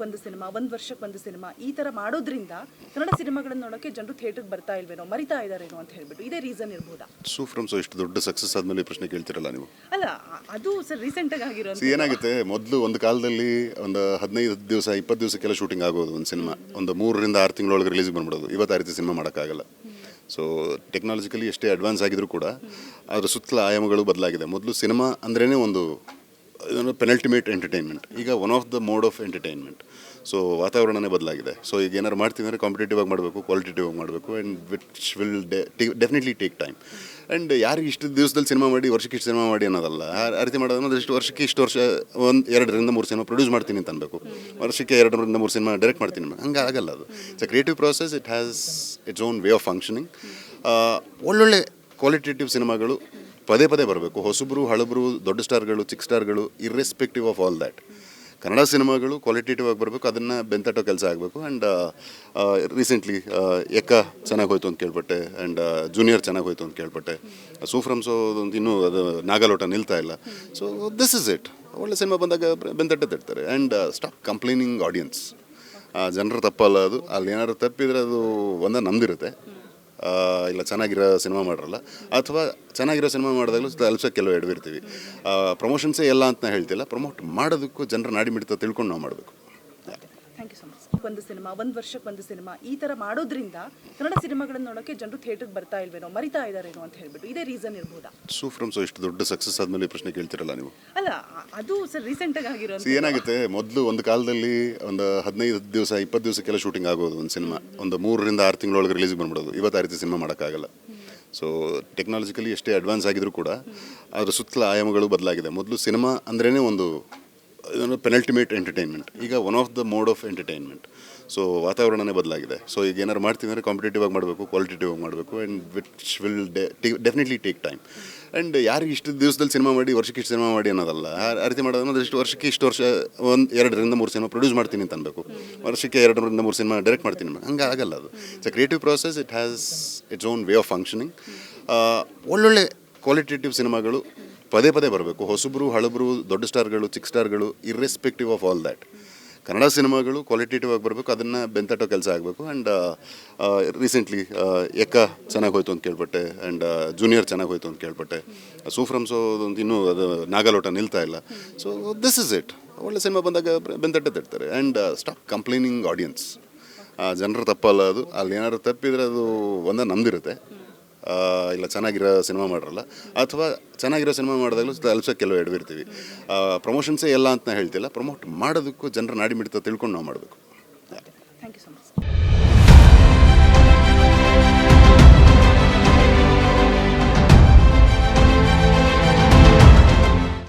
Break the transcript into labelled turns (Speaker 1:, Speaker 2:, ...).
Speaker 1: ಒಂದು ಸಿನಿಮಾ, ಒಂದು ವರ್ಷಕ್ಕೆ ಒಂದು ಸಿನಿಮಾ ಈ ಥರ ಮಾಡೋದ್ರಿಂದ ಕನ್ನಡ ಸಿನಿಮಾಗಳನ್ನು ನೋಡೋಕ್ಕೆ ಜನರು ಥಿಯೇಟ್ರಿಗೆ ಬರ್ತಾ ಇಲ್ವೇನೋ, ಮರಿತಾ ಇದ್ದಾರೇನೋ ಅಂತ ಹೇಳ್ಬಿಟ್ಟು ಇದೇ ರೀಸನ್ ಇರ್ಬೋದಾ?
Speaker 2: ಸೂಫ್ರಮ್ಸು ಇಷ್ಟು ದೊಡ್ಡ ಸಕ್ಸಸ್ ಆದಮೇಲೆ ಪ್ರಶ್ನೆ ಕೇಳ್ತಿರಲ್ಲ ನೀವು.
Speaker 1: ಅಲ್ಲ, ಅದು ಸರ್ ರೀಸೆಂಟಾಗಿ ಆಗಿರೋ
Speaker 2: ಏನಾಗುತ್ತೆ, ಮೊದಲು ಒಂದು ಕಾಲದಲ್ಲಿ ಒಂದು 15 ದಿವಸ 20 ದಿವಸಕ್ಕೆಲ್ಲ ಶೂಟಿಂಗ್ ಆಗೋದು. ಒಂದು ಸಿನಿಮಾ ಒಂದು 3 ರಿಂದ 6 ತಿಂಗಳೊಳಗೆ ರಿಲೀಸ್ಗೆ ಬಂದ್ಬಿಡೋದು. ಇವತ್ತು ಆ ರೀತಿ ಸಿನಿಮಾ ಮಾಡೋಕ್ಕಾಗಲ್ಲ. ಸೊ ಟೆಕ್ನಾಲಜಿಕಲಿ ಎಷ್ಟೇ ಅಡ್ವಾನ್ಸ್ ಆಗಿದ್ರು ಕೂಡ ಅದರ ಸುತ್ತಲ ಆಯಾಮಗಳು ಬದಲಾಗಿದೆ. ಮೊದಲು ಸಿನಿಮಾ ಅಂದ್ರೇ ಒಂದು ಪೆನಲ್ಟಿಮೇಟ್ ಎಂಟರ್ಟೈನ್ಮೆಂಟ್, ಈಗ one of the mode of entertainment. So ವಾತಾವರಣನೇ ಬದಲಾಗಿದೆ. ಸೊ ಈಗ ಏನಾರು ಮಾಡ್ತೀವಿ ಅಂದರೆ ಕಾಂಪಿಟೇಟಿವ್ ಆಗಿ ಮಾಡಬೇಕು, ಕ್ವಾಲಿಟೇಟಿವ್ ಆಗಿ ಮಾಡಬೇಕು, and which will definitely take time. And ಯಾರು ಇಷ್ಟು ದಿವಸದಲ್ಲಿ ಸಿನಿಮಾ ಮಾಡಿ ವರ್ಷಕ್ಕೆ ಇಷ್ಟು ಸಿನಿಮಾ ಮಾಡಿ ಅನ್ನೋದಲ್ಲ. ಆ ರೀತಿ ಮಾಡೋದು ಇಷ್ಟು ವರ್ಷಕ್ಕೆ ಇಷ್ಟು ವರ್ಷ 2 ರಿಂದ 3 ಸಿನಿಮಾ ಪ್ರೊಡ್ಯೂಸ್ ಮಾಡ್ತೀನಿ ಅಂತ ಅನ್ಬೇಕು, ವರ್ಷಕ್ಕೆ 2 ರಿಂದ 3 ಸಿನಿಮಾ ಡೈರೆಕ್ಟ್ ಮಾಡ್ತೀನಿ. ಹಂಗೆ ಆಗಲ್ಲ. ಅದು it's a creative process. It has its own way of functioning. ಒಳ್ಳೊಳ್ಳೆ ಕ್ವಾಲಿಟೇಟಿವ್ ಸಿನಿಮಾಗಳು ಪದೇ ಪದೇ ಬರಬೇಕು. ಹೊಸಬ್ರು, ಹಳಬ್ರು, ದೊಡ್ಡ ಸ್ಟಾರ್ಗಳು, ಚಿಕ್ಕ ಸ್ಟಾರ್ಗಳು, irrespective of all that. Kannada ಸಿನಿಮಾಗಳು ಕ್ವಾಲಿಟೇಟಿವ್ ಆಗಿ ಬರಬೇಕು, ಅದನ್ನು ಬೆಂತಟ್ಟೋ ಕೆಲಸ ಆಗಬೇಕು. ಆ್ಯಂಡ್ ರೀಸೆಂಟ್ಲಿ ಎಕ್ಕ ಚೆನ್ನಾಗಿ ಹೋಯ್ತು ಅಂತ ಕೇಳ್ಪಟ್ಟೆ, ಆ್ಯಂಡ್ ಜೂನಿಯರ್ ಚೆನ್ನಾಗಿ ಹೋಯ್ತು ಅಂತ ಕೇಳ್ಪಟ್ಟೆ. ಸೂಫ್ರಮ್ಸು ಇನ್ನೂ ಅದು ನಾಗಲೋಟ ನಿಲ್ತಾ ಇಲ್ಲ. So this is it. ಒಳ್ಳೆ ಸಿನಿಮಾ ಬಂದಾಗ ಬೆಂತಟ್ಟೆ ತಿಡ್ತಾರೆ. And stop complaining audience. ಜನರ ತಪ್ಪಲ್ಲ ಅದು. ಅಲ್ಲಿ ಏನಾದ್ರು ತಪ್ಪಿದರೆ ಅದು ನಮ್ದಿರುತ್ತೆ. ಇಲ್ಲ ಚೆನ್ನಾಗಿರೋ ಸಿನಿಮಾ ಮಾಡಿರಲ್ಲ, ಅಥವಾ ಚೆನ್ನಾಗಿರೋ ಸಿನಿಮಾ ಮಾಡಿದಾಗಲೂ ಅಲ್ಸ ಕೆಲವು ಎಡವಿರ್ತೀವಿ. ಪ್ರಮೋಷನ್ಸೇ ಎಲ್ಲ ಅಂತ ನಾನು ಹೇಳ್ತಿಲ್ಲ. ಪ್ರಮೋಟ್ ಮಾಡೋದಕ್ಕೂ ಜನರ ನಾಡಿ ಮಿಡಿತ ತಿಳ್ಕೊಂಡು ನಾವು ಮಾಡಬೇಕು.
Speaker 1: Thank you so much. ಒಂದು ಸಿನಿಮಾ, ಒಂದು ವರ್ಷಕ್ಕೆ ಒಂದು ಸಿನಿಮಾ ಈ ಥರ ಮಾಡೋದ್ರಿಂದ ಕನ್ನಡ ಸಿನಿಮಾಗಳನ್ನು ನೋಡೋಕ್ಕೆ ಜನರು ಥಿಯೇಟ್ರಿಗೆ ಬರ್ತಾ ಇಲ್ವೇನೋ, ಮರಿತಾ ಇದ್ದಾರೇನೋ ಅಂತ ಹೇಳ್ಬಿಟ್ಟು ಇದೇ ರೀಸನ್ ಇರ್ಬೋದಾ?
Speaker 2: ಸೂಫ್ರಮ್ಸು ಇಷ್ಟು ದೊಡ್ಡ ಸಕ್ಸಸ್ ಆದಮೇಲೆ ಪ್ರಶ್ನೆ ಕೇಳ್ತಿರಲ್ಲ ನೀವು.
Speaker 1: ಅಲ್ಲ, ಅದು ಸರ್ ರೀಸೆಂಟಾಗಿ ಆಗಿರೋ
Speaker 2: ಏನಾಗುತ್ತೆ, ಮೊದಲು ಒಂದು ಕಾಲದಲ್ಲಿ ಒಂದು 15 ದಿವಸ 20 ದಿವಸಕ್ಕೆಲ್ಲ ಶೂಟಿಂಗ್ ಆಗೋದು. ಒಂದು ಸಿನಿಮಾ ಒಂದು 3 ರಿಂದ 6 ತಿಂಗಳೊಳಗೆ ರಿಲೀಸ್ಗೆ ಬಂದ್ಬಿಡೋದು. ಇವತ್ತು ಆ ರೀತಿ ಸಿನಿಮಾ ಮಾಡೋಕ್ಕಾಗಲ್ಲ. ಸೊ ಟೆಕ್ನಾಲಜಿಕಲಿ ಎಷ್ಟೇ ಅಡ್ವಾನ್ಸ್ ಆಗಿದ್ರು ಕೂಡ ಅದರ ಸುತ್ತಲ ಆಯಾಮಗಳು ಬದಲಾಗಿದೆ. ಮೊದಲು ಸಿನಿಮಾ ಅಂದ್ರೇ ಒಂದು ಪೆನಲ್ಟಿಮೇಟ್ ಎಂಟರ್ಟೈನ್ಮೆಂಟ್, ಈಗ one of the mode of entertainment. So ವಾತಾವರಣನೇ ಬದಲಾಗಿದೆ. ಸೊ ಈಗ ಏನಾರು ಮಾಡ್ತೀವಿ ಅಂದರೆ ಕಾಂಪಿಟೇಟಿವ್ ಆಗಿ ಮಾಡಬೇಕು, ಕ್ವಾಲಿಟೇಟಿವ್ ಆಗಿ ಮಾಡಬೇಕು, and which will definitely take time. And ಯಾರು ಇಷ್ಟು ದಿವಸದಲ್ಲಿ ಸಿನಿಮಾ ಮಾಡಿ ವರ್ಷಕ್ಕೆ ಇಷ್ಟು ಸಿನಿಮಾ ಮಾಡಿ ಅನ್ನೋದಲ್ಲ. ಆ ರೀತಿ ಮಾಡೋದು ಇಷ್ಟು ವರ್ಷಕ್ಕೆ ಇಷ್ಟು ವರ್ಷ 2 ರಿಂದ 3 ಸಿನಿಮಾ ಪ್ರೊಡ್ಯೂಸ್ ಮಾಡ್ತೀನಿ ಅಂತ ಅನ್ಬೇಕು, ವರ್ಷಕ್ಕೆ 2 ರಿಂದ 3 ಸಿನಿಮಾ ಡೈರೆಕ್ಟ್ ಮಾಡ್ತೀನಿ. ಹಂಗೆ ಆಗಲ್ಲ. ಅದು it's a creative process. It has its own way of functioning. ಒಳ್ಳೊಳ್ಳೆ ಕ್ವಾಲಿಟೇಟಿವ್ ಸಿನಿಮಾಗಳು ಪದೇ ಪದೇ ಬರಬೇಕು. ಹೊಸಬ್ರು, ಹಳಬ್ರು, ದೊಡ್ಡ ಸ್ಟಾರ್ಗಳು, ಚಿಕ್ಕ ಸ್ಟಾರ್ಗಳು, irrespective of all that. Kannada ಸಿನಿಮಾಗಳು ಕ್ವಾಲಿಟೇಟಿವ್ ಆಗಿ ಬರಬೇಕು, ಅದನ್ನು ಬೆಂತಟ್ಟೋ ಕೆಲಸ ಆಗಬೇಕು. ಆ್ಯಂಡ್ ರೀಸೆಂಟ್ಲಿ ಎಕ್ಕ ಚೆನ್ನಾಗಿ ಹೋಯ್ತು ಅಂತ ಕೇಳ್ಪಟ್ಟೆ, ಆ್ಯಂಡ್ ಜೂನಿಯರ್ ಚೆನ್ನಾಗಿ ಹೋಯ್ತು ಅಂತ ಕೇಳ್ಪಟ್ಟೆ. ಸೂಫ್ರಮ್ಸು ಇನ್ನೂ ಅದು ನಾಗಲೋಟ ನಿಲ್ತಾ ಇಲ್ಲ. So this is it. ಒಳ್ಳೆ ಸಿನಿಮಾ ಬಂದಾಗ ಬೆಂತಟ್ಟೆ ತಿಡ್ತಾರೆ. And stop complaining audience. ಜನರ ತಪ್ಪಲ್ಲ ಅದು. ಅಲ್ಲಿ ಏನಾದ್ರು ತಪ್ಪಿದರೆ ಅದು ನಮ್ದಿರುತ್ತೆ. ಇಲ್ಲ ಚೆನ್ನಾಗಿರೋ ಸಿನಿಮಾ ಮಾಡಿರಲ್ಲ, ಅಥವಾ ಚೆನ್ನಾಗಿರೋ ಸಿನಿಮಾ ಮಾಡಿದಾಗಲೂ ಅಲ್ಸ ಕೆಲವು ಎಡವಿರ್ತೀವಿ. ಪ್ರಮೋಷನ್ಸೇ ಎಲ್ಲ ಅಂತ ನಾನು ಹೇಳ್ತಿಲ್ಲ. ಪ್ರಮೋಟ್ ಮಾಡೋದಕ್ಕೂ ಜನರ ನಾಡಿ ಮಿಡಿತ ತಿಳ್ಕೊಂಡು ನಾವು ಮಾಡಬೇಕು.
Speaker 1: Thank you so much.